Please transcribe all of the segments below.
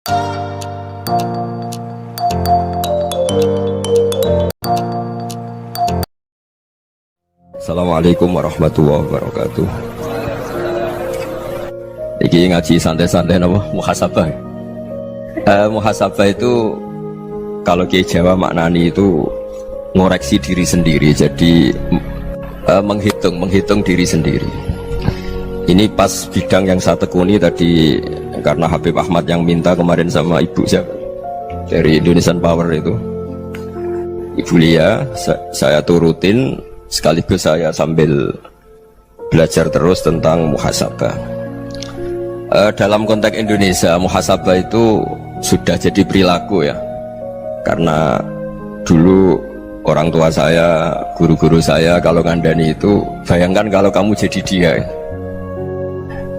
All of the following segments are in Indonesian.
Assalamualaikum warahmatullahi wabarakatuh. Iki ngaji santai-santai nama muhasabah. Muhasabah itu kalau Kiai Jawa maknani itu ngoreksi diri sendiri. Jadi menghitung diri sendiri. Ini pas bidang yang saya tekuni tadi karena Habib Ahmad yang minta kemarin sama ibu siapa dari Indonesian Power itu. Ibu Lia, saya turutin. Sekaligus saya sambil belajar terus tentang muhasabah. Dalam konteks Indonesia, muhasabah itu sudah jadi perilaku ya. Karena dulu orang tua saya, guru-guru saya kalau ngandani itu, bayangkan kalau kamu jadi dia.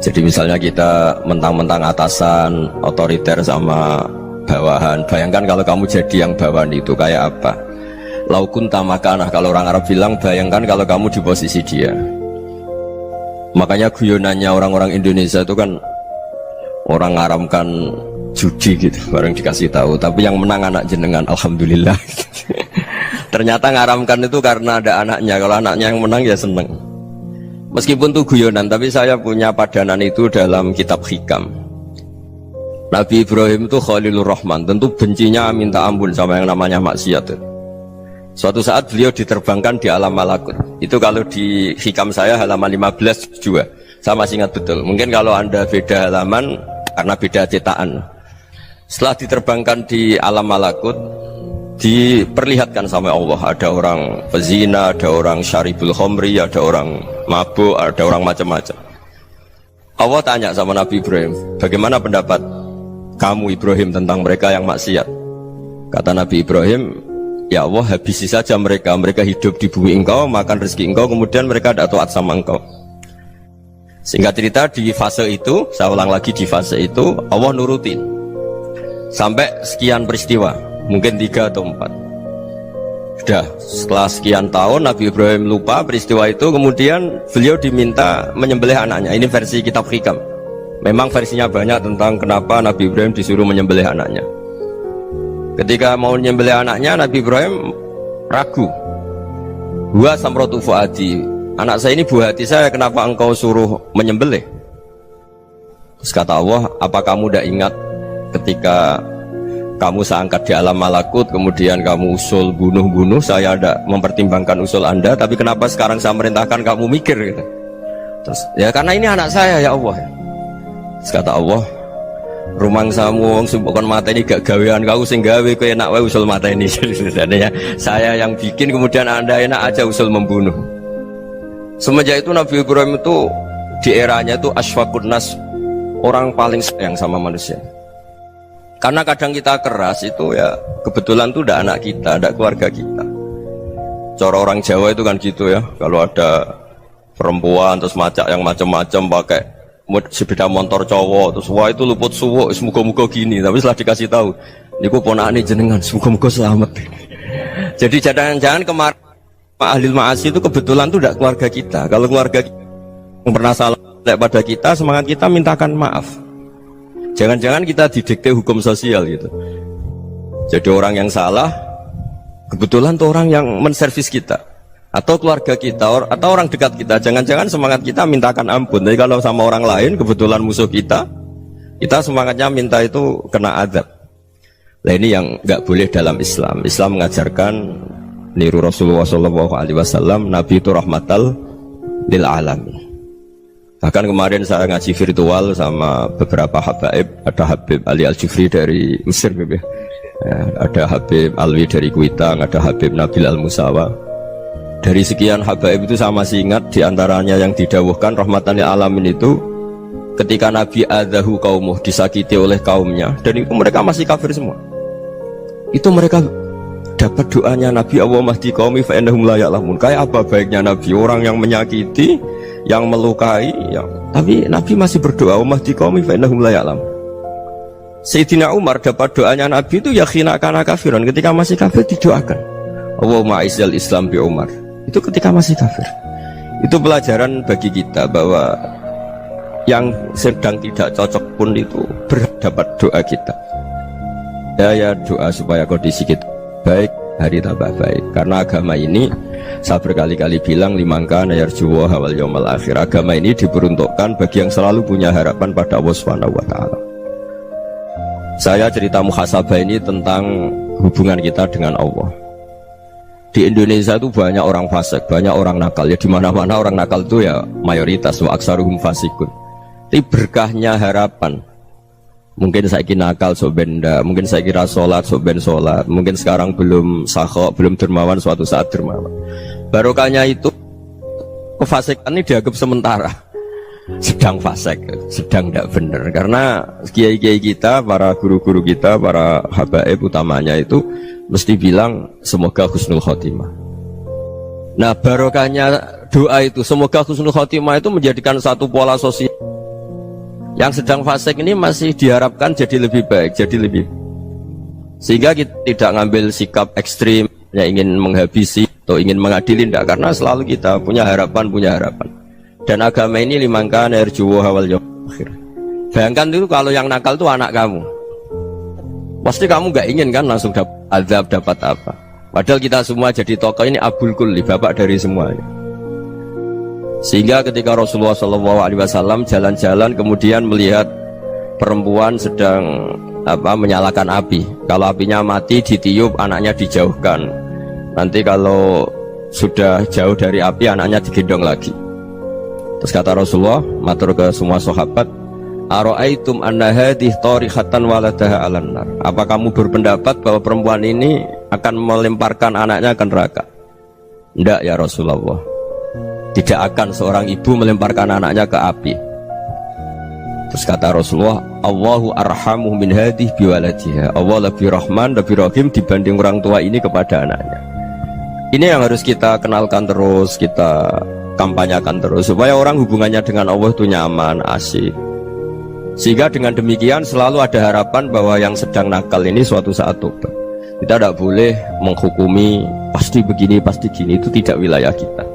Jadi misalnya kita mentang-mentang atasan, otoriter sama bawahan, bayangkan kalau kamu jadi yang bawahan itu kayak apa? Laukun tamakanah, kalau orang Arab bilang bayangkan kalau kamu di posisi dia. Makanya guyonannya orang-orang Indonesia itu kan orang ngaramkan judi gitu, bareng dikasih tahu, tapi yang menang anak jenengan, alhamdulillah. Ternyata ngaramkan itu karena ada anaknya, kalau anaknya yang menang ya seneng. Meskipun itu guyonan, tapi saya punya padanan itu dalam kitab Hikam. Nabi Ibrahim itu Khalilur Rahman, tentu bencinya minta ampun sama yang namanya maksiat. Suatu saat beliau diterbangkan di alam malakut. Itu kalau di Hikam saya halaman 15 juga. Saya masih ingat betul. Mungkin kalau Anda beda halaman karena beda cetakan. Setelah diterbangkan di alam malakut, diperlihatkan sama Allah. Ada orang pezina, ada orang syaribul khomri, ada orang mabuk, ada orang macam-macam. Allah tanya sama Nabi Ibrahim, bagaimana pendapat kamu Ibrahim tentang mereka yang maksiat? Kata Nabi Ibrahim, ya Allah, habisi saja mereka. Mereka hidup di bumi engkau, makan rezeki engkau, kemudian mereka tidak taat sama engkau. Singkat cerita, di fase itu, saya ulang lagi, di fase itu Allah nurutin sampai sekian peristiwa, mungkin 3 atau 4. Sudah setelah sekian tahun Nabi Ibrahim lupa peristiwa itu, kemudian beliau diminta menyembelih anaknya. Ini versi kitab Hikam. Memang versinya banyak tentang kenapa Nabi Ibrahim disuruh menyembelih anaknya. Ketika mau menyembelih anaknya, Nabi Ibrahim ragu. Huwa samratu fuadi, anak saya ini buah hati saya, kenapa engkau suruh menyembelih? Terus kata Allah, apa kamu tidak ingat ketika kamu saya angkat di alam malakut, kemudian kamu usul bunuh-bunuh, saya tidak mempertimbangkan usul Anda, tapi kenapa sekarang saya merintahkan kamu mikir gitu? Terus, ya karena ini anak saya ya Allah. Terus kata Allah, rumang samu wong sumpukon mata ini gak gawean kau sing gawe kowe enak wae usul mata ini. Ya, saya yang bikin, kemudian Anda enak aja usul membunuh. Semenjak itu Nabi Ibrahim itu di eranya itu asfaqun nas, orang paling sayang sama manusia. Karena kadang kita keras itu ya kebetulan itu udah anak kita, ada keluarga kita. Cara orang Jawa itu kan gitu ya, kalau ada perempuan terus macak yang macam-macam pakai sepeda motor cowok, terus wah itu luput suwuk, semoga-moga gini. Tapi setelah dikasih tahu, niku ponakane jenengan, semoga-moga selamat. Jadi jangan-jangan kemarin ahli ma'asi itu kebetulan itu tidak keluarga kita. Kalau keluarga kita yang pernah salah pada kita, semangat kita mintakan maaf. Jangan-jangan kita didikte hukum sosial gitu. Jadi orang yang salah, kebetulan itu orang yang menservis kita, atau keluarga kita, atau orang dekat kita. Jangan-jangan semangat kita mintakan ampun. Tapi kalau sama orang lain kebetulan musuh kita semangatnya minta itu kena azab. Nah ini yang nggak boleh dalam Islam. Islam mengajarkan niru Rasulullah SAW, Nabi itu rahmatal lil alamin. Bahkan kemarin saya ngaji virtual sama beberapa habaib. Ada Habib Ali Al-Jufri dari Mesir, ya. Ada Habib Alwi dari Kuitang, ada Habib Nabil Al-Musawa. Dari sekian habaib itu saya masih ingat diantaranya yang didawuhkan rahmatan lil alamin itu ketika Nabi adzahu qaumuh, disakiti oleh kaumnya, dan itu mereka masih kafir semua. Itu mereka dapat doanya Nabi, Allahumma hdi qaumi fa innahum la ya'lamun. Kayak apa baiknya Nabi, orang yang menyakiti, yang melukai, tapi Nabi masih berdoa, Allahumma hdi qaumi fa innahum la ya'lamun. Sayyidina Umar dapat doanya Nabi itu ya khina kana kafiran, ketika masih kafir didoakan, Allahumma izzal Islam bi Umar. Itu ketika masih kafir. Itu pelajaran bagi kita bahwa yang sedang tidak cocok pun itu dapat doa kita. Ya doa supaya kondisi kita baik, hari tambah baik. Karena agama ini, saya berkali-kali bilang, limangka nayarjuwa hawal yawmal akhir. Agama ini diperuntukkan bagi yang selalu punya harapan pada Allah Subhanahu wa Ta'ala. Saya cerita muhasabah ini tentang hubungan kita dengan Allah. Di Indonesia itu banyak orang fasik, banyak orang nakal. Ya di mana-mana orang nakal itu ya mayoritas, wa aksaruhum fasikun. Tapi berkahnya harapan. Mungkin saya kira nakal sok benda, mungkin saya kira sholat sok ben sholat, mungkin sekarang belum sakho, belum dermawan, suatu saat dermawan. Barokahnya itu kefasikan ini dianggap sementara, sedang fasik, sedang tidak benar. Karena kiai-kiai kita, para guru-guru kita, para habaib utamanya itu mesti bilang semoga husnul khotimah. Nah barokahnya doa itu semoga husnul khotimah itu menjadikan satu pola sosial. Yang sedang fasik ini masih diharapkan jadi lebih baik, jadi lebih, sehingga kita tidak ngambil sikap ekstrim yang ingin menghabisi atau ingin mengadili, tidak, karena selalu kita punya harapan. Dan agama ini limangka nerjuwa hawal yawmal akhir. Bayangkan dulu kalau yang nakal itu anak kamu, pasti kamu nggak ingin kan langsung dapat azab, dapat apa. Padahal kita semua jadi tokoh ini abul kulli, bapak dari semuanya. Sehingga ketika Rasulullah SAW jalan-jalan kemudian melihat perempuan sedang menyalakan api. Kalau apinya mati ditiup, anaknya dijauhkan. Nanti kalau sudah jauh dari api, anaknya digendong lagi. Terus kata Rasulullah, matur ke semua sahabat, Aro'aitum anna hadih tarihatan waladaha alan nar. Apa kamu berpendapat bahwa perempuan ini akan melemparkan anaknya ke neraka? Tidak ya Rasulullah. Tidak akan seorang ibu melemparkan anaknya ke api. Terus kata Rasulullah, Allahu arhamu min hadih biwaladiha. Allah lebih rahman, lebih rahim dibanding orang tua ini kepada anaknya. Ini yang harus kita kenalkan terus, kita kampanyakan terus, supaya orang hubungannya dengan Allah itu nyaman, asik. Sehingga dengan demikian selalu ada harapan bahwa yang sedang nakal ini suatu saat tobat. Kita tidak boleh menghukumi pasti begini, pasti gini, itu tidak wilayah kita.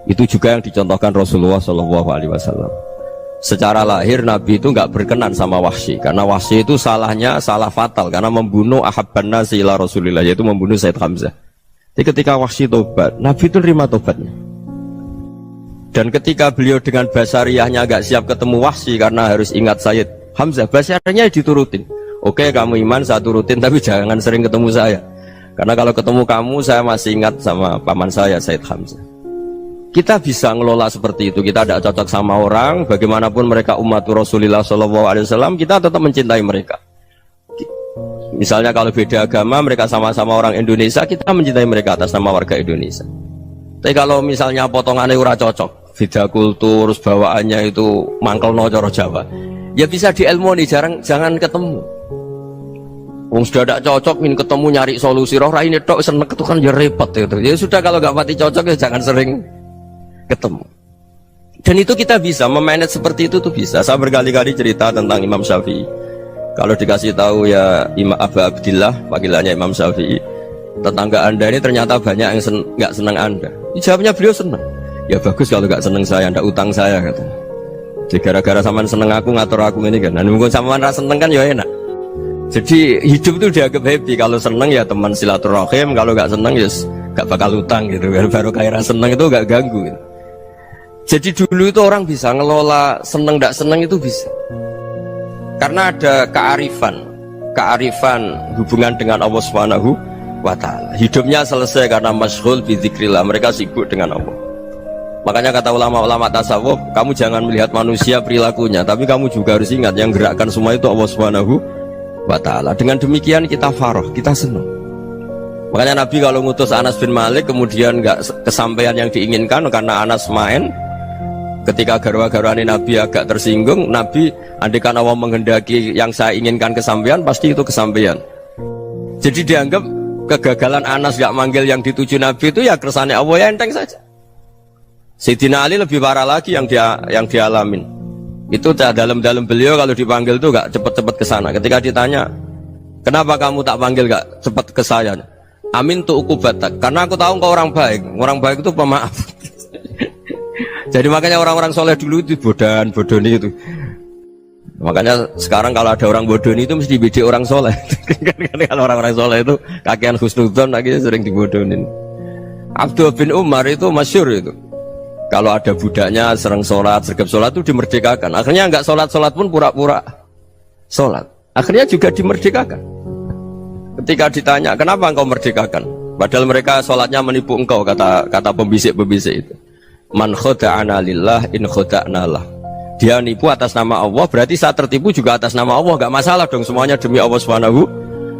Itu juga yang dicontohkan Rasulullah SAW. Secara lahir Nabi itu nggak berkenan sama Wahsy, karena Wahsy itu salahnya salah fatal, karena membunuh ahabban nasi ila Rasulillah, yaitu membunuh Sayyid Hamzah. Jadi ketika Wahsy tobat, Nabi itu terima tobatnya. Dan ketika beliau dengan basariyahnya agak siap ketemu Wahsy karena harus ingat Sayyid Hamzah, basariyahnya diturutin. Oke, kamu iman, saya turutin, tapi jangan sering ketemu saya. Karena kalau ketemu kamu, saya masih ingat sama paman saya, Sayyid Hamzah. Kita bisa ngelola seperti itu. Kita tidak cocok sama orang, bagaimanapun mereka umat Rasulullah SAW, kita tetap mencintai mereka. Misalnya kalau beda agama, mereka sama-sama orang Indonesia, kita mencintai mereka atas nama warga Indonesia. Tapi kalau misalnya potongannya ora cocok, beda kultur, bawaannya itu mangkel no coro Jawa, ya bisa diilmoni, jangan ketemu. Wong sudah tidak cocok, ingin ketemu nyari solusi, roh ini tok seneng itu kan ya repot gitu. Ya sudah, kalau nggak pati cocok ya jangan sering ketemu. Dan itu kita bisa memanage seperti itu tuh bisa. Saya berkali-kali cerita tentang Imam Syafi'i. Kalau dikasih tahu ya Imam Abu Abdillah, panggilannya Imam Syafi'i, tetangga anda ini ternyata banyak yang nggak senang anda. Jawabnya beliau senang. Ya bagus kalau nggak senang saya, ndak utang saya katanya. Jadi gara-gara saman seneng aku ngatur aku ini kan. Nah mungkin saman rasa seneng kan ya enak. Jadi hidup tuh dianggap happy. Kalau seneng ya teman silaturahim, kalau nggak seneng ya nggak bakal utang gitu. Baru kayak rasa seneng itu nggak ganggu gitu. Jadi dulu itu orang bisa ngelola seneng ndak seneng itu bisa, karena ada kearifan hubungan dengan Allah Subhanahu wa Ta'ala. Hidupnya selesai karena masyghul bidzikrillah, mereka sibuk dengan Allah. Makanya kata ulama-ulama tasawuf, kamu jangan melihat manusia perilakunya, tapi kamu juga harus ingat yang gerakkan semua itu Allah Subhanahu wa Ta'ala. Dengan demikian kita farah, kita senang. Makanya Nabi kalau ngutus Anas bin Malik kemudian nggak kesampaian yang diinginkan karena Anas main, ketika garwa-garwani Nabi agak tersinggung, Nabi andaikan Allah menghendaki yang saya inginkan kesampaian, pasti itu kesampaian. Jadi dianggap kegagalan Anas gak manggil yang dituju Nabi itu ya kersane Allah, ya enteng saja. Sayyidina Ali lebih parah lagi yang dialamin. Itu dalam beliau kalau dipanggil tuh gak cepet-cepet ke sana. Ketika ditanya, kenapa kamu tak panggil gak cepet ke saya? Amin tuh ukubatak, karena aku tahu kau orang baik itu pemaaf. Jadi makanya orang-orang soleh dulu itu bodoh itu. Makanya sekarang kalau ada orang bodoh itu mesti dibidik orang soleh. Kalau orang-orang soleh itu kakean husnudzon lagi sering dibodohin. Abdullah bin Umar itu masyhur itu. Kalau ada budaknya sering sholat, sergap sholat itu dimerdekakan. Akhirnya nggak sholat pun pura-pura sholat. Akhirnya juga dimerdekakan. Ketika ditanya, kenapa engkau merdekakan? Padahal mereka sholatnya menipu engkau, kata pembisik-pembisik itu. Man khoda'ana lillah in khoda'na lah. Dia nipu atas nama Allah, berarti saat tertipu juga atas nama Allah. Gak masalah dong, semuanya demi Allah Subhanahu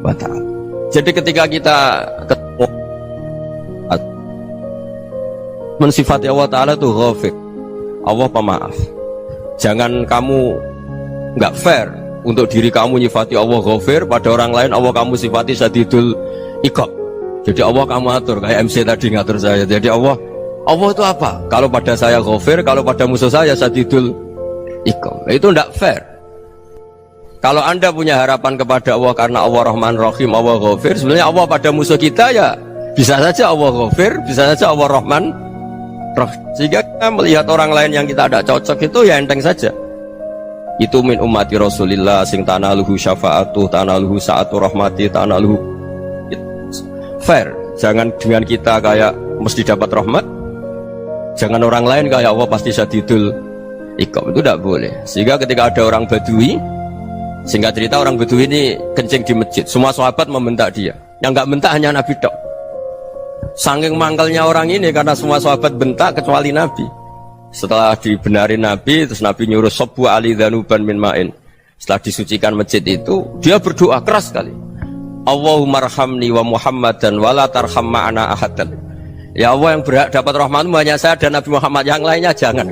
wa ta'ala. Jadi ketika kita ketemu mensifati Allah Ta'ala itu ghafir, Allah pemaaf. Jangan kamu nggak fair untuk diri kamu nyifati Allah ghafir, pada orang lain Allah kamu sifati syadidul iqab. Jadi Allah kamu atur, kayak MC tadi ngatur saya. Jadi Allah itu apa? Kalau pada saya ghafir, kalau pada musuh saya syadidul iqab. Itu nggak fair. Kalau Anda punya harapan kepada Allah karena Allah Rahman Rahim, Allah ghafir, sebenarnya Allah pada musuh kita ya bisa saja Allah ghafir, bisa saja Allah Rahman. Sehingga kita melihat orang lain yang kita tidak cocok itu ya enteng saja. Itu min ummati Rasulillah sing tanaluhu syafa'atuh, tanaluhu sa'atu rahmati, tanaluhu fair. Jangan dengan kita kayak mesti dapat rahmat, jangan orang lain kayak Allah pasti syadidul iqab. Itu tidak boleh. Sehingga ketika ada orang Badui, singkat cerita orang Badui ini kencing di masjid, semua sahabat membentak dia. Yang nggak bentak hanya Nabi tok. Saking mangkalnya orang ini karena semua sahabat bentak kecuali Nabi. Setelah dibenarin Nabi, terus Nabi nyuruh sobu ali dhanuban min ma'in. Setelah disucikan masjid itu, dia berdoa keras sekali. Allahumma arhamni wa Muhammadan wa la tarham ma'ana ahadan. Ya Allah, yang berhak dapat rahmatmu hanya saya dan Nabi Muhammad, yang lainnya jangan.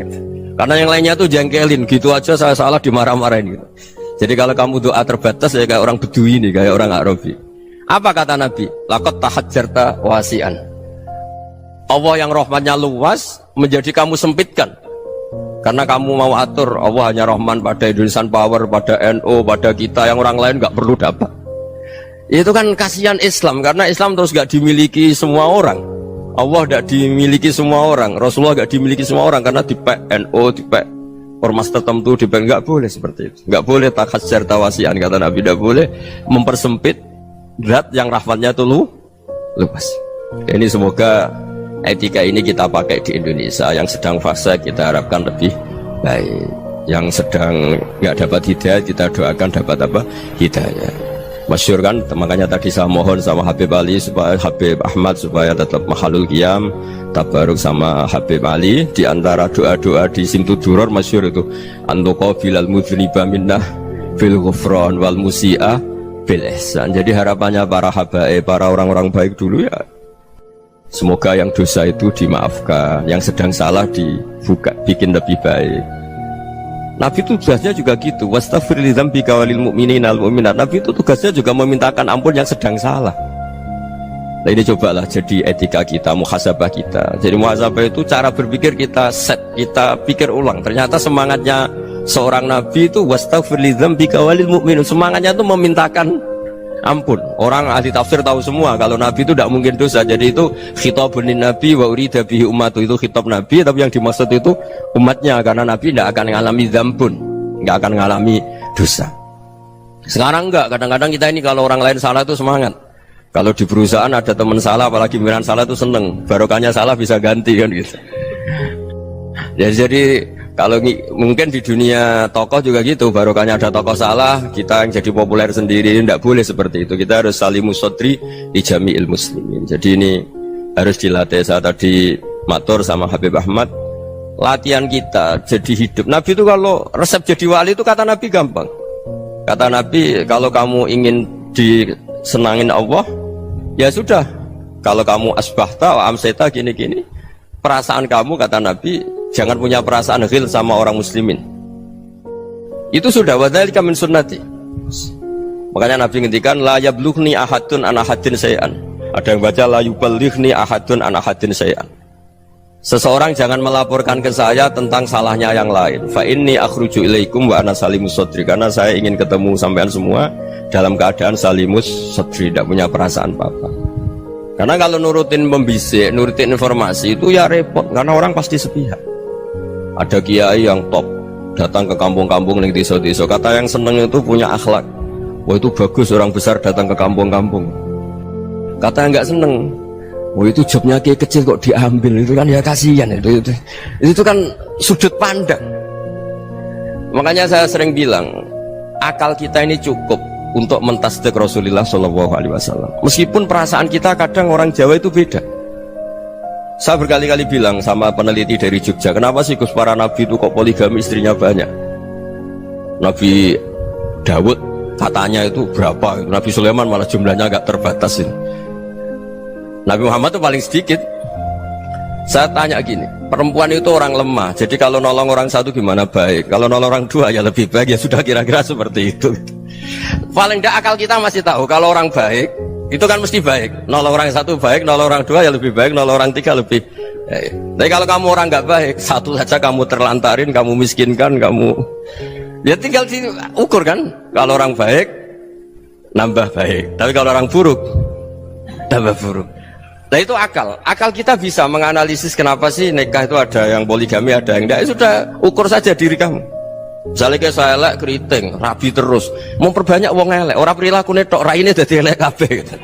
Karena yang lainnya tuh jengkelin, gitu aja saya salah dimarah-marahin gitu. Jadi kalau kamu doa terbatas ya kayak orang Bedui ini, kayak orang Arabi. Apa kata Nabi? Laqad tahajjarta wasi'an. Allah yang rahmatnya luas menjadi kamu sempitkan karena kamu mau atur Allah hanya rahman pada Indonesian Power, pada NU, pada kita, yang orang lain nggak perlu dapat. Itu kan kasihan Islam, karena Islam terus nggak dimiliki semua orang. Allah nggak dimiliki semua orang, Rasulullah nggak dimiliki semua orang, karena di NU, di ormas tertentu, di nggak boleh seperti itu. Nggak boleh takhasyar tawasian, kata Nabi, nggak boleh mempersempit zat yang rahmatnya itu luas. Ini semoga etika ini kita pakai di Indonesia. Yang sedang fase kita harapkan lebih baik, yang sedang nggak dapat hidayah kita doakan dapat apa? Hidayah. Masyhur kan, makanya tadi saya mohon sama Habib Ali supaya Habib Ahmad supaya tetap mahalul qiyam tabaruk sama Habib Ali. Di antara doa-doa di Simtuduror masyhur itu antuqabilal mudhniba minnah fil ghufran wal musi'ah bil ihsan. Jadi harapannya para habaib, para orang-orang baik dulu ya, semoga yang dosa itu dimaafkan, yang sedang salah dibuka, bikin lebih baik. Nabi itu tugasnya juga gitu. Wastaghfir li dzambika walil mu'minina wal mu'minat. Nabi itu tugasnya juga memintakan ampun yang sedang salah. Nah ini cobalah jadi etika kita, muhasabah kita. Jadi muhasabah itu cara berpikir kita set, kita pikir ulang. Ternyata semangatnya seorang Nabi itu wastaghfir li dzambika walil mu'minat. Semangatnya itu memintakan ampun. Orang ahli tafsir tahu semua kalau Nabi itu tidak mungkin dosa. Jadi itu khitabun Nabi wa urida bihi ummatu, itu khitab Nabi, tapi yang dimaksud itu umatnya, karena Nabi tidak akan mengalami dzambun, tidak akan mengalami dosa. Sekarang enggak, kadang-kadang kita ini kalau orang lain salah itu semangat. Kalau di perusahaan ada teman salah, apalagi pimpinan salah itu seneng, barokahnya salah bisa ganti kan gitu. Jadi kalau mungkin di dunia tokoh juga gitu, barokahnya ada tokoh salah, kita yang jadi populer sendiri, tidak boleh seperti itu. Kita harus salimus sodri di jami'il muslimin. Jadi ini harus dilatih. Saya tadi matur sama Habib Ahmad, latihan kita jadi hidup. Nabi itu kalau resep jadi wali itu kata Nabi gampang. Kata Nabi, kalau kamu ingin disenangin Allah, ya sudah. Kalau kamu asbahta wa amseta gini-gini, perasaan kamu, kata Nabi, jangan punya perasaan ghil sama orang muslimin. Itu sudah wadzalika min sunnati. Makanya Nabi ngendikan la yablughni ahadun an ahadin syai'an. Ada yang baca la yuballighni ahadun an ahadin syai'an. Seseorang jangan melaporkan ke saya tentang salahnya yang lain. Fa inni akhruju ilaikum wa ana salimus sadri. Karena saya ingin ketemu sampean semua dalam keadaan salimus sadri, tidak punya perasaan apa-apa. Karena kalau nurutin pembisik, nurutin informasi itu ya repot, karena orang pasti sepihak. Ada kiai yang top, datang ke kampung-kampung ning desa-desa. Kata yang seneng itu punya akhlak. Wah itu bagus orang besar datang ke kampung-kampung. Kata yang nggak seneng, wah itu jobnya kayak kecil kok diambil, itu kan ya kasihan itu kan sudut pandang. Makanya saya sering bilang akal kita ini cukup untuk mentasdik Rasulullah Shallallahu Alaihi Wasallam. Meskipun perasaan kita kadang orang Jawa itu beda. Saya berkali-kali bilang sama peneliti dari Jogja, kenapa sih Gus para nabi itu kok poligami istrinya banyak? Nabi Dawud katanya itu berapa? Nabi Sulaiman malah jumlahnya agak terbatas ini. Nabi Muhammad itu paling sedikit. Saya tanya gini, perempuan itu orang lemah, jadi kalau nolong orang satu gimana baik, kalau nolong orang dua ya lebih baik, ya sudah kira-kira seperti itu. Paling tidak akal kita masih tahu kalau orang baik itu kan mesti baik, nolong orang satu baik, nolong orang dua ya lebih baik, nolong orang tiga lebih baik. Tapi kalau kamu orang nggak baik, satu saja kamu terlantarin, kamu miskinkan, kamu ya tinggal diukur kan. Kalau orang baik nambah baik, tapi kalau orang buruk tambah buruk. Nah itu akal kita bisa menganalisis kenapa sih nikah itu ada yang poligami, ada yang enggak. Sudah ukur saja diri kamu. Misalnya kayak saya elek keriting, rabi terus, memperbanyak wong elek, orang perilaku netok, raine dadi elek kabeh gitu.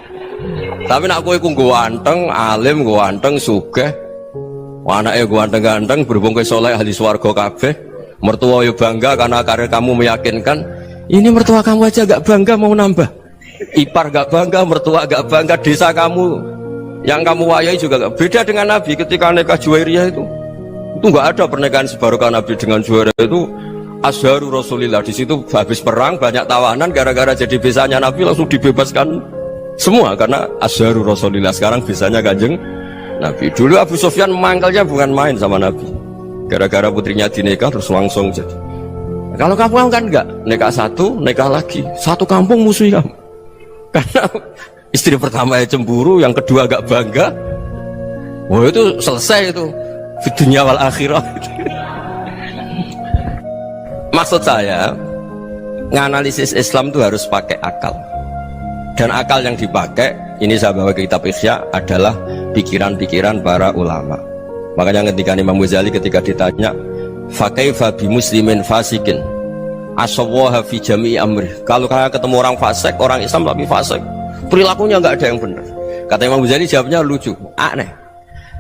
Tapi nak kowe ku ganteng, alim, ganteng, sugih, anake ganteng-ganteng, berhubung kowe saleh ahli swarga kabeh, mertua yo bangga karena karir kamu meyakinkan. Ini mertua kamu aja gak bangga mau nambah. Ipar gak bangga, mertua gak bangga, desa kamu yang kamu wayai juga gak beda dengan Nabi ketika nikah Juwairiyah itu gak ada pernikahan sebarokah Nabi dengan Juwairiyah itu Azharu Rasulillah. Di situ habis perang banyak tawanan, gara-gara jadi besanya Nabi langsung dibebaskan semua karena Azharu Rasulillah. Sekarang besanya Kanjeng Nabi. Dulu Abu Sufyan mangkalnya bukan main sama Nabi, gara-gara putrinya dinikah terus langsung jadi. Kalau kamu kan enggak, nikah satu, nikah lagi, satu kampung musuhi kamu karena istri pertama ya cemburu, yang kedua agak bangga. Wah itu selesai itu di dunia wal akhirah. Maksud saya nganalisis Islam itu harus pakai akal, dan akal yang dipakai ini saya bawa ke kitab Ihya adalah pikiran-pikiran para ulama. Makanya ketika Imam Ghazali ketika ditanya fakaifa bi muslimin fasikin asawwaha fi jami'i amri, kalau kalian ketemu orang fasik, orang Islam tapi fasik, perilakunya nggak ada yang benar. Kata Imam Ghazali jawabnya lucu, aneh.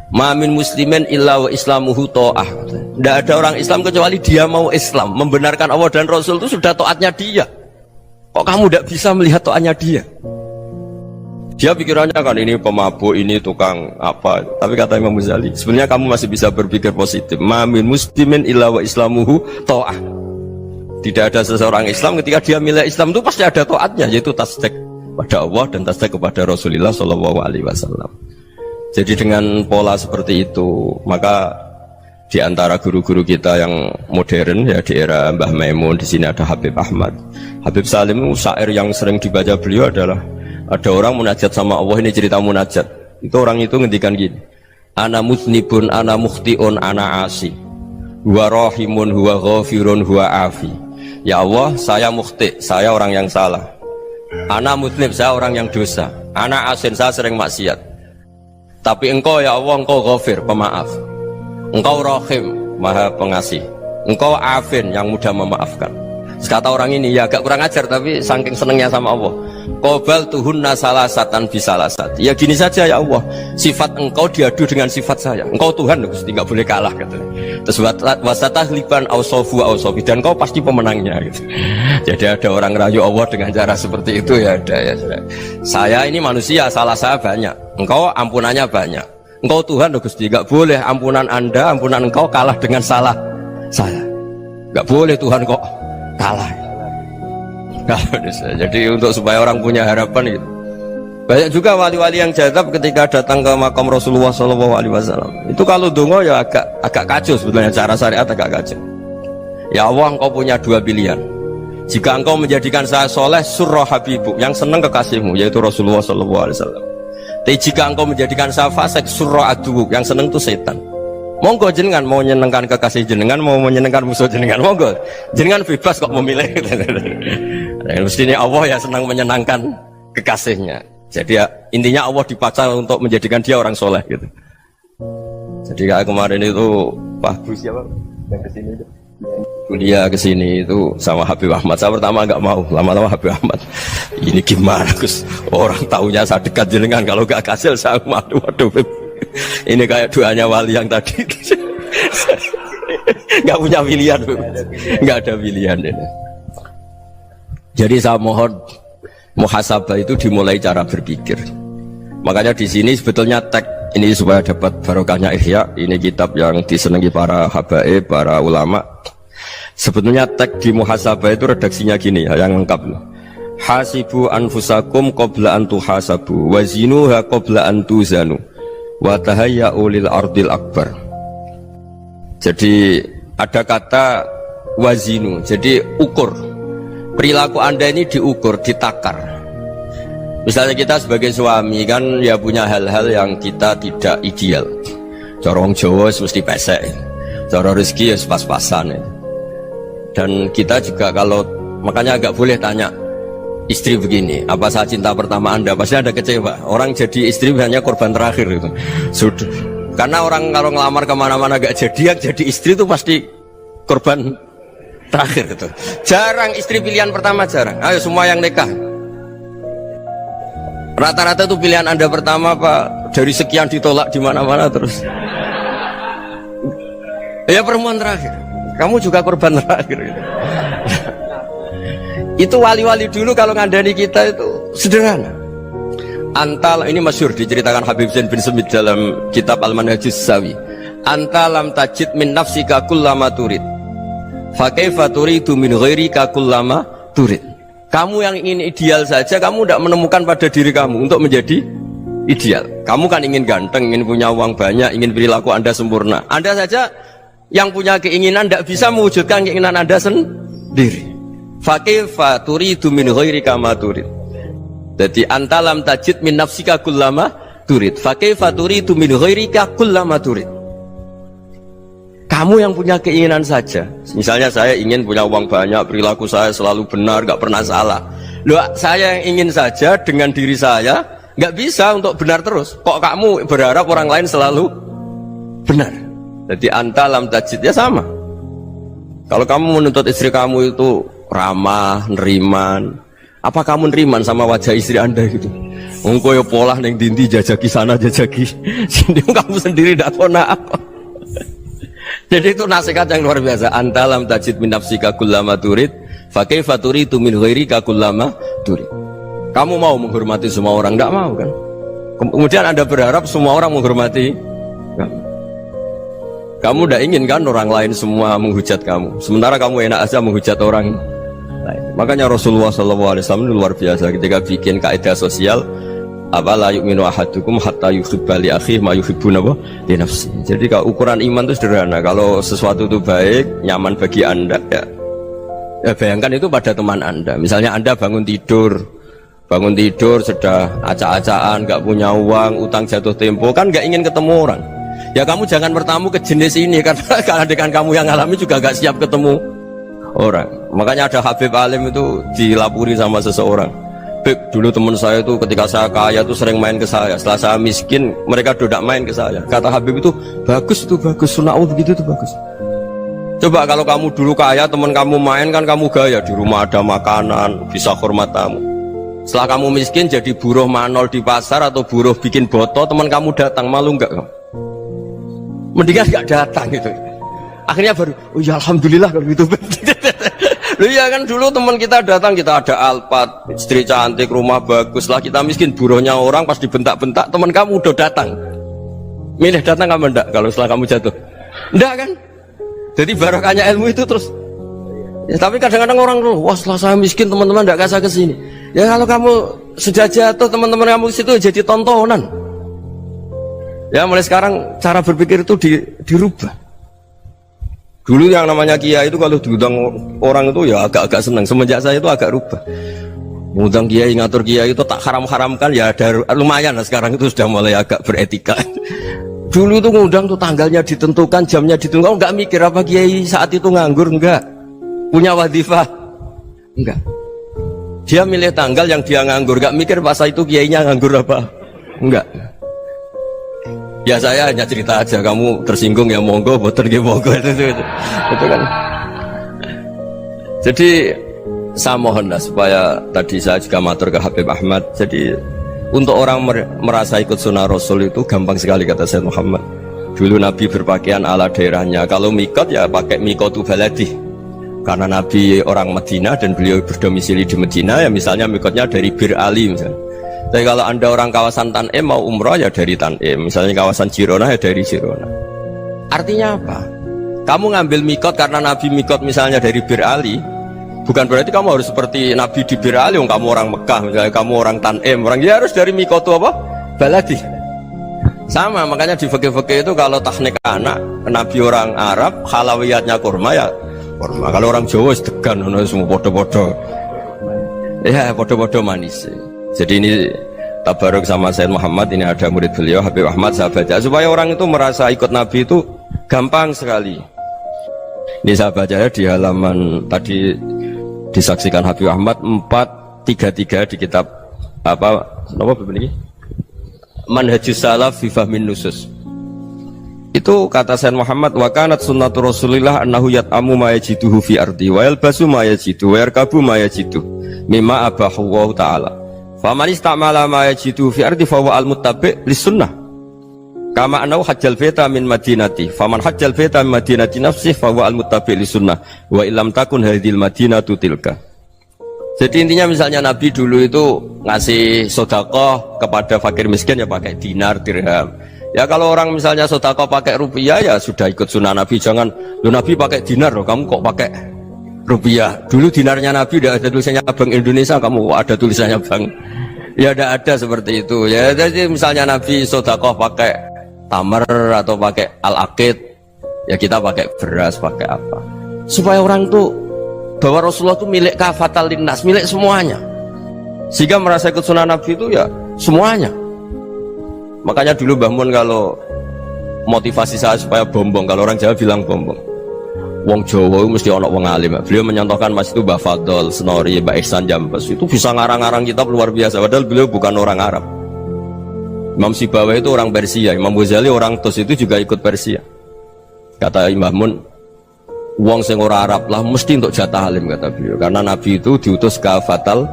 Mamin muslimin illa wa islamuhu ta'ah. Tidak ada orang Islam kecuali dia mau Islam, membenarkan Allah dan Rasul itu sudah taatnya dia. Kok kamu tidak bisa melihat taatnya dia? Dia pikirannya kan ini pemabuk, ini tukang apa. Tapi kata Imam Ghazali, sebenarnya kamu masih bisa berpikir positif. Mamin muslimin illa wa islamuhu ta'ah. Tidak ada seseorang Islam ketika dia milik Islam itu pasti ada taatnya, yaitu tasdik pada Allah dan tasdik kepada Rasulullah Shallallahu Alaihi Wasallam. Jadi dengan pola seperti itu, maka di antara guru-guru kita yang modern ya di era Mbah Maimun, di sini ada Habib Ahmad, Habib Salim, syair yang sering dibaca beliau adalah ada orang munajat sama Allah. Ini cerita munajat. Itu orang itu ngendikan gini, ana musnibun, ana mukhtiun, ana asi, huwa rahimun, huwa ghafirun, huwa afi. Ya Allah, saya mukhti, saya orang yang salah. Ana muslim, saya orang yang dosa. Ana asin, saya sering maksiat. Tapi engkau ya Allah, engkau ghafir, pemaaf. Engkau rahim, maha pengasih. Engkau afin, yang mudah memaafkan. Kata orang ini ya agak kurang ajar, tapi saking senengnya sama Allah. Qobal tuhunna salasatan bisalasat. Ya gini saja ya Allah, sifat engkau diadu dengan sifat saya. Engkau Tuhan, Gusti, nggak boleh kalah gitu. Terus wasatahliban ausofu ausofi, dan engkau pasti pemenangnya gitu. Jadi ada orang rayu Allah dengan cara seperti itu ya ada ya. Saya ini manusia, salah saya banyak. Engkau ampunannya banyak. Engkau Tuhan, Gusti, nggak boleh ampunan Anda, ampunan engkau kalah dengan salah saya. Nggak boleh Tuhan kok kalah. Jadi untuk supaya orang punya harapan gitu. Banyak juga wali-wali yang jadab ketika datang ke makam Rasulullah SAW. Itu kalau dongo ya agak kacau sebetulnya, cara syariat agak kacau. Ya Allah, engkau punya dua pilihan. Jika engkau menjadikan saya soleh, surah habibu, yang senang kekasihmu, yaitu Rasulullah SAW. Tapi jika engkau menjadikan saya fasik, surah adubu, yang senang itu setan. Monggo jenengan mau menyenangkan kekasih jenengan, mau menyenangkan musuh jenengan, monggo jenengan bebas kok memilih. Mestinya Allah ya senang menyenangkan kekasihnya. Jadi ya intinya Allah dipaksa untuk menjadikan dia orang soleh gitu. Jadi kayak kemarin itu Pak Gus siapa yang kesini itu kuliah ke sini itu sama Habib Ahmad. Saya pertama nggak mau, lama-lama Habib Ahmad. Ini gimana Gus? Orang taunya saya dekat jenengan, kalau nggak kasil saya waduh. Ini kayak doanya wali yang tadi. Nggak punya pilihan, nggak ada pilihan. Jadi saya mohon muhasabah itu dimulai cara berpikir. Makanya di sini sebetulnya teks ini supaya dapat barokahnya Ihya. Ini kitab yang disenangi para habaib, para ulama. Sebetulnya teks di muhasabah itu redaksinya gini ya, yang lengkap. Hasibu anfusakum qabla an tuhasabu wa zinuha qabla an tuzanu wa tahayya'u lil ardil akbar. Jadi ada kata wazinu, jadi ukur. Perilaku Anda ini diukur, ditakar. Misalnya kita sebagai suami kan ya punya hal-hal yang kita tidak ideal. Corong Jawa mesti pesek, cara rezeki ya pas-pasan ya. Dan kita juga kalau makanya agak boleh tanya istri begini, apa saya cinta pertama Anda? Pasti ada kecewa. Orang jadi istri hanya korban terakhir itu. Sudah. Karena orang kalau ngelamar kemana-mana gak jadi, yang jadi istri itu pasti korban terakhir itu. Jarang istri pilihan pertama, jarang. Ayo semua yang nikah. Rata-rata itu pilihan Anda pertama Pak, dari sekian ditolak di mana-mana terus. Ya perempuan terakhir. Kamu juga korban terakhir gitu. Itu wali-wali dulu kalau ngandani kita itu sederhana. Antal ini masyhur diceritakan Habib Zain bin Semit dalam kitab Al-Manhajus Sawi. Antalam tajid min nafsika kullama turid. Fa kaifa turidu min ghairika kullama turid. Kamu yang ingin ideal saja kamu tidak menemukan pada diri kamu untuk menjadi ideal. Kamu kan ingin ganteng, ingin punya uang banyak, ingin perilaku Anda sempurna. Anda saja yang punya keinginan tidak bisa mewujudkan keinginan Anda sendiri. Fa kaifa turidu min ghairika ma turid. Jadi antalam tajid min nafsika kullama turid. Fa kaifa turidu min ghairika kullama turid. Kamu yang punya keinginan saja. Misalnya saya ingin punya uang banyak, perilaku saya selalu benar, gak pernah salah. Loh, saya yang ingin saja dengan diri saya gak bisa untuk benar terus. Kok kamu berharap orang lain selalu benar? Jadi antalam tajid ya sama. Kalau kamu menuntut istri kamu itu ramah, neriman, apa kamu neriman sama wajah istri Anda gitu? Engkau ya pola neng dindi jajaki sana jajaki sini, kamu sendiri tidak tahu apa. Jadi itu nasihat yang luar biasa. Antalam tajid min nafsika kullama turid fa kaifa turidu min ghairika kullama turid. Kamu mau menghormati semua orang? Tidak mau kan? Kemudian Anda berharap semua orang menghormati kamu. Kamu tidak ingin kan orang lain semua menghujat kamu, sementara kamu enak aja menghujat orang lain. Makanya Rasulullah SAW luar biasa ketika bikin kaidah sosial, apa la yu'minu ahadukum hatta yuhibba li akhihi ma yuhibbu li nafsihi. Jadi kalau ukuran iman itu sederhana. Kalau sesuatu itu baik, nyaman bagi Anda ya bayangkan itu pada teman Anda. Misalnya Anda bangun tidur sudah acak-acakan, gak punya uang, utang jatuh tempo, kan gak ingin ketemu orang. Ya kamu jangan bertamu ke jenis ini, karena dengan kamu yang alami juga gak siap ketemu orang. Makanya ada Habib Alim itu dilapuri sama seseorang. Beb, dulu teman saya itu ketika saya kaya itu sering main ke saya. Setelah saya miskin, mereka tidak main ke saya. Kata Habib itu bagus, sunau begitu itu bagus. Coba kalau kamu dulu kaya, teman kamu main kan kamu gaya, di rumah ada makanan, bisa hormat tamu. Setelah kamu miskin jadi buruh manol di pasar atau buruh bikin boto, teman kamu datang, malu enggak kamu? Mendingan nggak datang gitu. Akhirnya baru, oh ya alhamdulillah kalau gitu. Loh ya kan dulu teman kita datang, kita ada Alphard, istri cantik, rumah bagus. Lah kita miskin, buruhnya orang pas dibentak-bentak, teman kamu udah datang. Milih datang kamu enggak kalau setelah kamu jatuh? Enggak kan? Jadi barokahnya ilmu itu terus. Ya, tapi kadang-kadang orang tuh, wah setelah saya miskin teman-teman enggak kasih ke sini. Ya kalau kamu sudah jatuh, teman-teman kamu situ jadi tontonan. Ya mulai sekarang cara berpikir itu dirubah. Dulu yang namanya kiai itu kalau diundang orang itu ya agak-agak senang. Semenjak saya itu agak rubah. Mengundang kiai, ngatur kiai itu tak haram-haramkan ya ada lumayan lah, sekarang itu sudah mulai agak beretika. Dulu itu ngundang tuh tanggalnya ditentukan, jamnya ditentukan, enggak mikir apa kiai saat itu nganggur, enggak. Punya wadifah, enggak. Dia milih tanggal yang dia nganggur, enggak mikir masa itu kiainya nganggur apa, enggak. Ya saya hanya cerita aja, kamu tersinggung ya monggo, boten nggih monggo itu kan. Jadi saya mohonlah supaya tadi saya juga matur ke Habib Ahmad. Jadi untuk orang merasa ikut sunnah Rasul itu gampang sekali kata Sayyid Muhammad. Dulu Nabi berpakaian ala daerahnya. Kalau mikot ya pakai mikotu baladi. Karena Nabi orang Madinah dan beliau berdomisili di Madinah ya misalnya mikotnya dari Bir Ali misalnya. Tapi kalau anda orang kawasan Tanim mau umrah ya dari Tanim. Misalnya kawasan Jirona ya dari Jirona. Artinya apa? Kamu ngambil mikot karena Nabi mikot misalnya dari Bir Ali, bukan berarti kamu harus seperti Nabi di Bir Ali, kamu orang Mekah, misalnya kamu orang Tanim, orang ya harus dari mikot itu apa? Baladi. Sama, makanya di fikih-fikih itu kalau tahnik anak, Nabi orang Arab, halawiyatnya kurma ya kurma. Kalau orang Jawa sedegan, semua bodoh-bodoh. Ya bodoh-bodoh manis. Jadi ini tabaruk sama Sayyid Muhammad, ini ada murid beliau Habib Ahmad, saya baca supaya orang itu merasa ikut Nabi itu gampang sekali. Ini saya baca ya di halaman tadi disaksikan Habib Ahmad 433 di kitab apa begini? Manhajus Salaf fi Fahmin Nusus. Itu kata Sayyid Muhammad, wa kanat sunnatu Rasulillah annahu yat'amu ma yajiduhu fi ardi wa yalbasu ma yajidu wa yarkabu ma yajidu mimma abahu Allah taala. Faman istamala ma yajidu fi ardi fa huwa al-muttabi' lis-sunnah. Kama annahu hajjal baita min madinati. Faman hajjal baita min madinati nafsihi fa huwa al-muttabi' lis-sunnah wa illam takun hadhil madinatu tilka. Jadi intinya misalnya Nabi dulu itu ngasih sedekah kepada fakir miskin ya pakai dinar, dirham. Ya kalau orang misalnya sedekah pakai rupiah ya sudah ikut sunnah Nabi. Jangan lu Nabi pakai dinar loh, kamu kok pakai rupiah. Dulu dinarnya Nabi udah ada tulisannya Bank Indonesia, kamu ada tulisannya Bank. Ya tidak ada seperti itu. Ya jadi misalnya Nabi sedekah pakai tamar atau pakai al-aqid, ya kita pakai beras, pakai apa. Supaya orang tuh bahwa Rasulullah itu milik kafatal linnas, milik semuanya. Sehingga merasa ikut sunnah Nabi itu ya semuanya. Makanya dulu Mbah Mun kalau motivasi saya supaya bombong, kalau orang Jawa bilang bombong. Wong Jawa itu mesti ono wong alim. Beliau menyontohkan Mas itu Mbah Fadol, Senori, Mbah Ihsan Jambes. Itu bisa ngarang-ngarang kitab luar biasa. Padahal beliau bukan orang Arab. Imam Sibawai itu orang Persia, Imam Ghazali orang Tus itu juga ikut Persia. Kata Mbah Mun, wong sing ora Arab lah mesti untuk jatah alim kata beliau. Karena Nabi itu diutus kafatal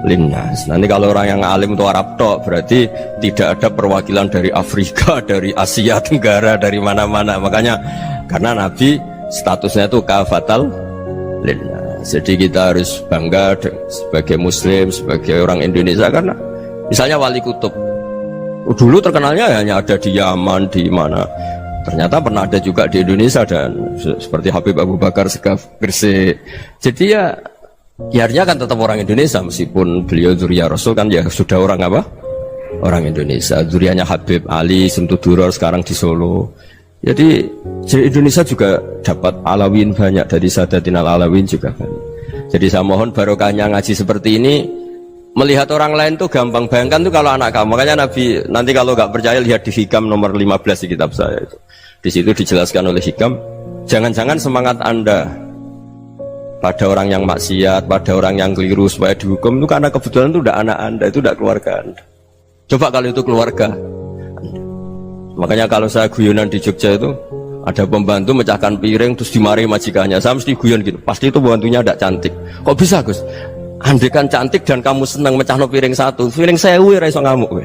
linnas. Nanti kalau orang yang alim itu Arab tok, berarti tidak ada perwakilan dari Afrika, dari Asia Tenggara, dari mana-mana. Makanya karena Nabi statusnya itu kafatal linnas. Jadi kita harus bangga sebagai Muslim, sebagai orang Indonesia karena misalnya Wali Kutub dulu terkenalnya hanya ada di Yaman, di mana. Ternyata pernah ada juga di Indonesia dan seperti Habib Abu Bakar Segaf Gresik. Jadi ya artinya kan tetap orang Indonesia meskipun beliau zuriyah Rasul kan ya sudah orang apa? Orang Indonesia. Zuriyahnya Habib Ali Simtuduror sekarang di Solo. Jadi Indonesia juga dapat alawin banyak dari Sadatin al-Alawin juga banyak. Jadi saya mohon barokahnya ngaji seperti ini. Melihat orang lain tuh gampang, bayangkan tuh kalau anak kamu. Makanya Nabi nanti kalau nggak percaya lihat di Hikam nomor 15 di kitab saya itu. Di situ dijelaskan oleh Hikam, jangan-jangan semangat Anda pada orang yang maksiat, pada orang yang keliru supaya dihukum itu karena kebetulan itu udah anak Anda, itu udah keluarga Anda. Coba kalau itu keluarga Anda. Makanya kalau saya guyonan di Jogja itu ada pembantu mecahkan piring terus dimarahi majikannya, saya mesti guyon gitu, pasti itu pembantunya tidak cantik. Kok bisa Gus? Andekan cantik dan kamu senang mecahno piring satu, piring sewu ora iso ngamuk.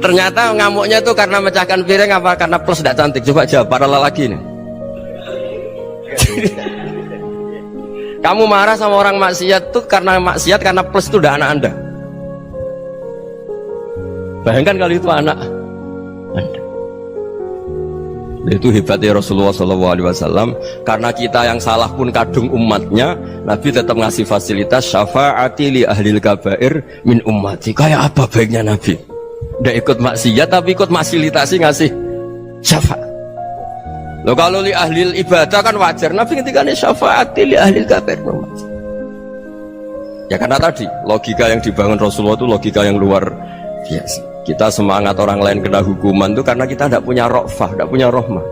Ternyata ngamuknya itu karena mecahkan piring apa karena plus tidak cantik? Coba jawab para lelaki nih. Kamu marah sama orang maksiat tuh karena maksiat karena plus itu udah anak Anda. Bayangkan kalau itu anak Anda. Itu hebatnya Rasulullah SAW. Karena kita yang salah pun kadung umatnya, Nabi tetap ngasih fasilitas syafaati li ahlil kabair min ummati. Kayak apa baiknya Nabi? Udah ikut maksiat tapi ikut fasilitasi ngasih syafaat. Loh kalau li ahlil ibadah kan wajar. Nabi ketika ini syafaati li ahlil kabair min ummati. Ya karena tadi logika yang dibangun Rasulullah itu logika yang luar biasa. Kita semangat orang lain kena hukuman itu karena kita tidak punya rofah, tidak punya rahmah.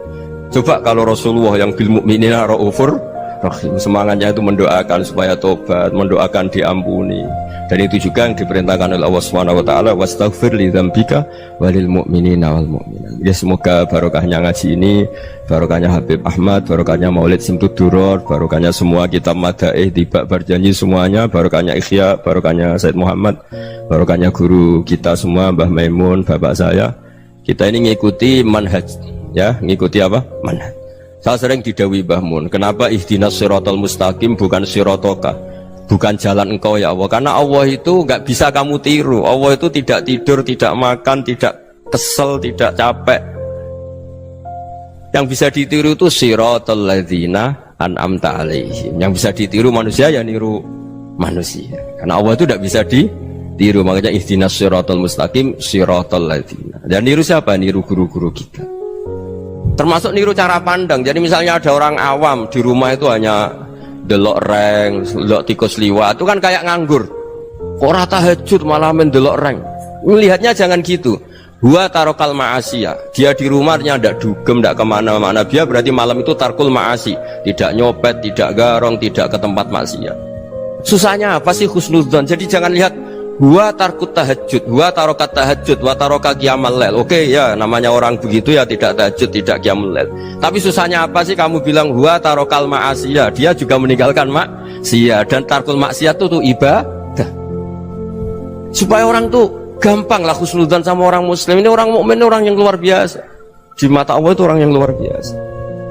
Coba kalau Rasulullah yang bil mu'minina raufur rahim, semangatnya itu mendoakan supaya tobat, mendoakan diampuni. Dan itu juga yang diperintahkan oleh Allah Subhanahu wa taala, wastaghfir li dzambika walil mu'minina wal mu'minat. Ya semoga barokahnya ngaji ini, barokahnya Habib Ahmad, barokahnya Maulid Simtudduror, barokahnya semua kitab Madaih, Tibak Berjanji semuanya, barokahnya Ikhya, barokahnya Said Muhammad, barokahnya guru kita semua, Mbah Maimun, bapak saya. Kita ini ngikuti manhaj, ya, ngikuti apa? Manhaj. Saya sering didhawuhi Mbah Mun, kenapa ihdinas siratal mustaqim bukan siratoka? Bukan jalan engkau ya Allah, karena Allah itu nggak bisa kamu tiru. Allah itu tidak tidur, tidak makan, tidak kesel, tidak capek. Yang bisa ditiru itu siratal ladzina an'amta alaihim. Yang bisa ditiru manusia ya niru manusia, karena Allah itu tidak bisa ditiru. Makanya ihdinas siratal mustaqim siratal ladzina. Dan niru siapa? Niru guru-guru kita. Termasuk niru cara pandang. Jadi misalnya ada orang awam di rumah itu hanya delok reng, delok tikus liwat, itu kan kayak nganggur. Kok ora tahajud malah mendelok reng. Melihatnya jangan gitu. Huwa tarokal ma'asiyah. Dia di rumahnya ndak dugem, ndak kemana-mana. Dia berarti malam itu tarkul ma'asi. Tidak nyopet, tidak garong, tidak ke tempat maksiat. Susahnya apa sih husnudzon? Jadi jangan lihat huwa tarkut tahajud, huwa tarokat tahajud, wa taroka qiyamal lail. Oke ya, namanya orang begitu ya tidak tahajud, tidak qiyamul lail. Tapi susahnya apa sih kamu bilang huwa tarokal ma'asiyah? Dia juga meninggalkan maksiat, dan tarkul maksiat itu ibadah. Supaya orang tuh gampang lah husnudzon sama orang muslim. Ini orang mukmin, orang yang luar biasa. Di mata Allah itu orang yang luar biasa.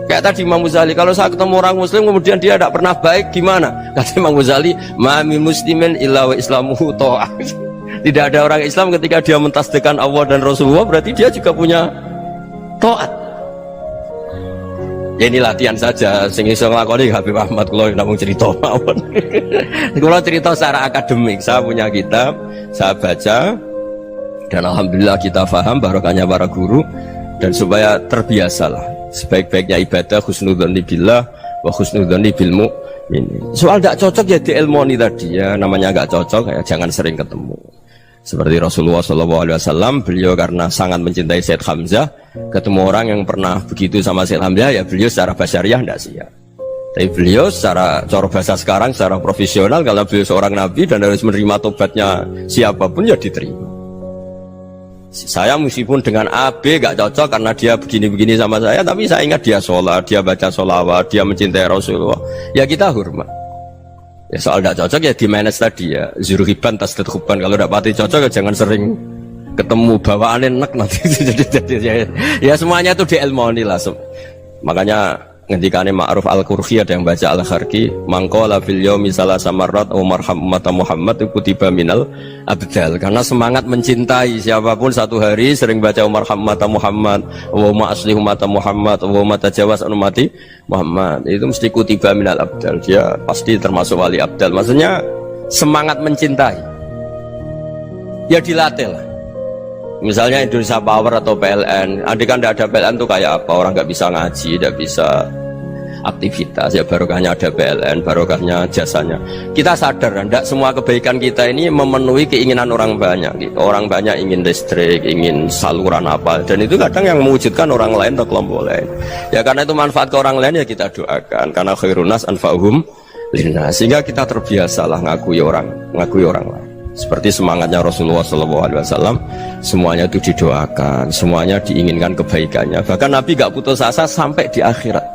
Kayak tadi Imam Ghazali, kalau saya ketemu orang muslim kemudian dia tidak pernah baik, gimana? Kata Imam Ghazali, ma min muslimin illa wa islamuhu ta'ah. Tidak ada orang Islam ketika dia mentasdihkan Allah dan Rasulullah, berarti dia juga punya taat. Ya ini latihan saja, sing iso nglakoni Habib Ahmad kula namung cerita mawon. Kula cerita secara akademik, saya punya kitab, saya baca, dan alhamdulillah kita paham barokahnya para guru, dan supaya terbiasalah. Sebaik-baiknya ibadah husnudzon billah wa husnudzon bil mu'min. Soal tidak cocok ya diilmoni tadi ya, namanya nggak cocok ya jangan sering ketemu. Seperti Rasulullah SAW, beliau karena sangat mencintai Said Hamzah, ketemu orang yang pernah begitu sama Said Hamzah ya beliau secara basyariah tidak siap. Tapi beliau secara cara bahasa sekarang, secara profesional, kalau beliau seorang nabi dan harus menerima tobatnya siapapun ya diterima. Saya meskipun dengan AB gak cocok karena dia begini-begini sama saya, tapi saya ingat dia sholat, dia baca sholawat, dia mencintai Rasulullah, ya kita hormat. Ya soal gak cocok ya di manage tadi ya, zuruhiban tasdid huban. Kalau gak pati cocok ya jangan sering ketemu, bawaannya enak nanti. Ya semuanya itu diilmoni lah. Makanya ngendikane Ma'ruf Al-Qurhi ada yang baca Al-Kharki, mangqala fil yaumi salasa marrat wa marham ummata Muhammad kutiba minal abdal. Karena semangat mencintai siapapun satu hari sering baca marham ummata Muhammad, wa ma aslih ummata Muhammad, wa ma tajawaz an ummati Muhammad, itu mesti kutiba minal abdal. Dia pasti termasuk wali abdal. Maksudnya semangat mencintai ya dilatih lah. Misalnya Indonesia Power atau PLN, andai kan tidak ada PLN tuh kayak apa? Orang nggak bisa ngaji, tidak bisa aktivitas. Ya barokahnya ada PLN, barokahnya jasanya. Kita sadar, tidak semua kebaikan kita ini memenuhi keinginan orang banyak. Gitu. Orang banyak ingin listrik, ingin saluran apa, dan itu kadang yang mewujudkan orang lain atau kelompok lain. Ya karena itu manfaat ke orang lain ya kita doakan. Karena khairunas anfa'uhum linnas, sehingga kita terbiasalah ngakui orang lain. Seperti semangatnya Rasulullah SAW, semuanya itu didoakan, semuanya diinginkan kebaikannya. Bahkan Nabi gak putus asa sampai di akhirat.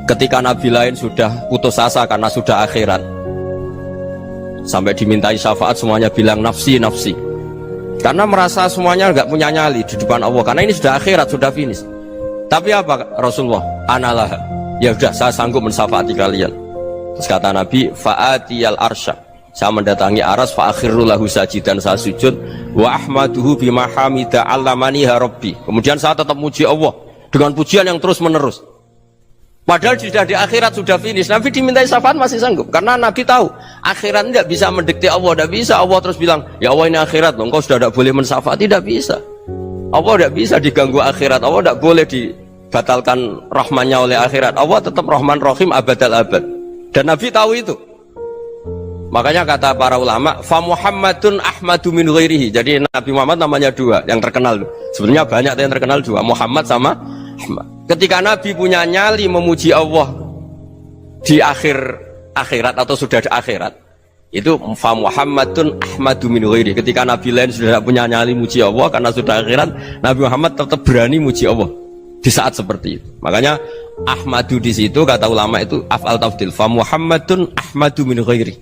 Ketika Nabi lain sudah putus asa karena sudah akhirat, sampai dimintai syafaat semuanya bilang nafsi, nafsi. Karena merasa semuanya gak punya nyali di depan Allah, karena ini sudah akhirat, sudah finish. Tapi apa Rasulullah? Analah, ya udah saya sanggup mensyafaati kalian. Terus kata Nabi, fa'atiyal arsya, saya mendatangi aras, fa'akhirru lahu sajidan, saya sujud, wa ahmaduhu bima hamida allamaniha rabbi. Kemudian saya tetap muji Allah dengan pujian yang terus menerus. Padahal sudah di akhirat, sudah finish. Nabi dimintai syafaat masih sanggup, karena Nabi tahu akhirat tidak bisa mendikte Allah, tidak bisa Allah terus bilang, ya Allah ini akhirat loh, engkau sudah tidak boleh mensyafaati, tidak bisa. Allah tidak bisa diganggu akhirat, Allah tidak boleh dibatalkan rahmannya oleh akhirat. Allah tetap Rahman Rahim abadal abad, dan Nabi tahu itu. Makanya kata para ulama, fa Muhammadun ahmadu min ghairihi. Jadi Nabi Muhammad namanya dua yang terkenal. Sebenarnya banyak yang terkenal dua, Muhammad sama Ahmad. Ketika Nabi punya nyali memuji Allah di akhirat atau sudah di akhirat, Itu fa Muhammadun ahmadu min ghairi. Ketika nabi lain sudah tidak punya nyali muji Allah karena sudah akhirat, Nabi Muhammad tetap berani muji Allah di saat seperti itu. Makanya ahmadu di situ kata ulama itu af'al tafdil. Fa Muhammadun ahmadu min ghairi.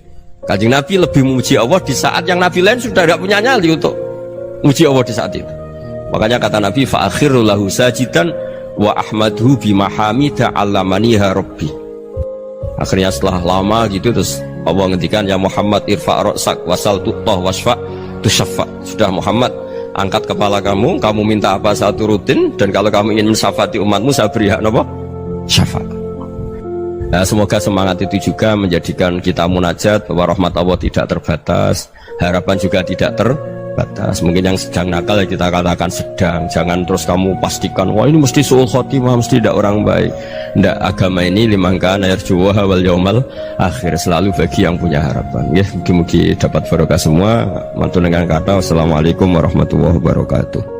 Kanjeng Nabi lebih memuji Allah di saat yang nabi lain sudah tidak punya nyali untuk muji Allah di saat itu. Makanya kata Nabi fa akhiru lahu sajidan wa ahmadhu bimahamida allamaniha rabbi. Akhirnya setelah lama gitu terus Allah ngendikan ya Muhammad irfa' ra'sak wasal tu'tah wasfa' tusyaffa. Sudah Muhammad, angkat kepala kamu minta apa saya turutin, dan kalau kamu ingin mensyafaati umatmu saya beri hak apa? Syafaat. Nah, semoga semangat itu juga menjadikan kita munajat bahwa rahmat Allah tidak terbatas, harapan juga tidak terbatas. Mungkin yang sedang nakal ya kita katakan sedang, jangan terus kamu pastikan wah ini mesti suul khotimah, mesti tidak orang baik. Ndak, agama ini limangkan yarjuwaha wal yaumal akhir, selalu bagi yang punya harapan. Ya, mugi-mugi dapat barokah semua. Mantu dengan kata wassalamualaikum warahmatullahi wabarakatuh.